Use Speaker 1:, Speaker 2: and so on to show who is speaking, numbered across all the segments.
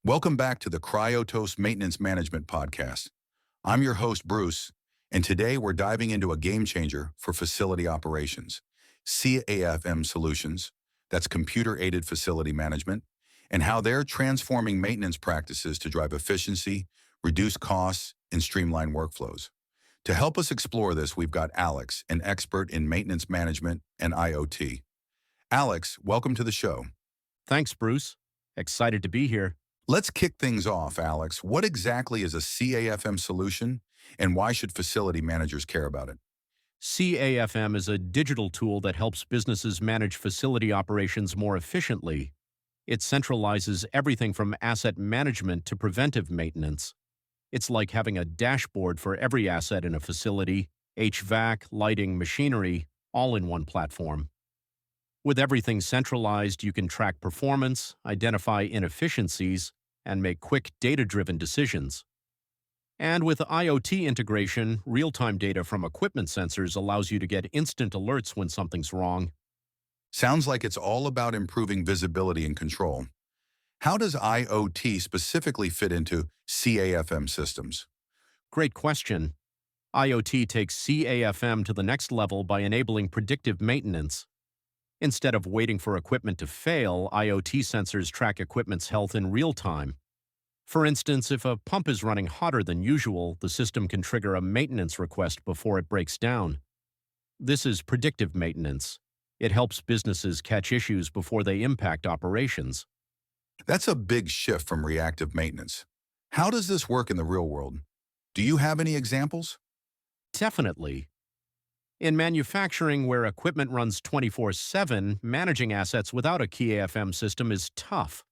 Speaker 1: Welcome back to the Cryotos Maintenance Management Podcast. I'm your host, Bruce, and today we're diving into a game changer for facility operations, CAFM solutions, that's computer-aided facility management, and how they're transforming maintenance practices to drive efficiency, reduce costs, and streamline workflows. To help us explore this, we've got Alex, an expert in maintenance management and IoT. Alex, welcome to the show.
Speaker 2: Thanks, Bruce. Excited to be here.
Speaker 1: Let's kick things off, Alex. What exactly is a CAFM solution, and why should facility managers care about it?
Speaker 2: CAFM is a digital tool that helps businesses manage facility operations more efficiently. It centralizes everything from asset management to preventive maintenance. It's like having a dashboard for every asset in a facility, HVAC, lighting, machinery, all in one platform. With everything centralized, you can track performance, identify inefficiencies, and make quick data-driven decisions. And with IoT integration, real-time data from equipment sensors allows you to get instant alerts when something's wrong.
Speaker 1: Sounds like it's all about improving visibility and control. How does IoT specifically fit into CAFM systems?
Speaker 2: Great question. IoT takes CAFM to the next level by enabling predictive maintenance. Instead of waiting for equipment to fail, IoT sensors track equipment's health in real time. For instance, if a pump is running hotter than usual, the system can trigger a maintenance request before it breaks down. This is predictive maintenance. It helps businesses catch issues before they impact operations.
Speaker 1: That's a big shift from reactive maintenance. How does this work in the real world? Do you have any examples?
Speaker 2: Definitely. In manufacturing, where equipment runs 24/7, managing assets without a CAFM system is tough.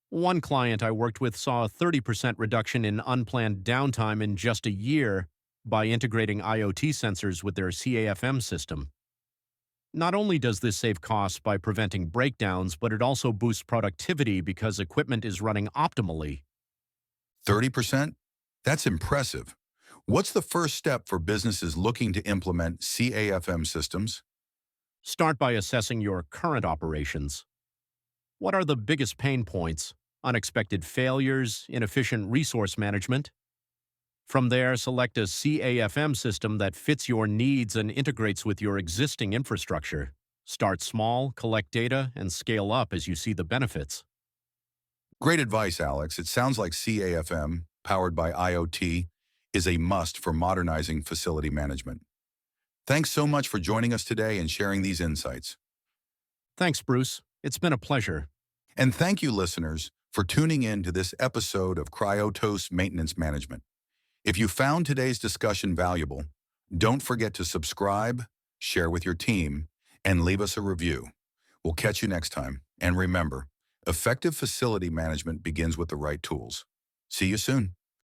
Speaker 2: One client I worked with saw a 30% reduction in unplanned downtime in just a year by integrating IoT sensors with their CAFM system. Not only does this save costs by preventing breakdowns, but it also boosts productivity because equipment is running optimally.
Speaker 1: 30%? That's impressive. What's the first step for businesses looking to implement CAFM systems?
Speaker 2: Start by assessing your current operations. What are the biggest pain points? Unexpected failures, inefficient resource management? From there, select a CAFM system that fits your needs and integrates with your existing infrastructure. Start small, collect data, and scale up as you see the benefits.
Speaker 1: Great advice, Alex. It sounds like CAFM, powered by IoT, is a must for modernizing facility management. Thanks so much for joining us today and sharing these insights.
Speaker 2: Thanks, Bruce. It's been a pleasure.
Speaker 1: And thank you, listeners, for tuning in to this episode of Cryotos Maintenance Management. If you found today's discussion valuable, don't forget to subscribe, share with your team, and leave us a review. We'll catch you next time. And remember, effective facility management begins with the right tools. See you soon.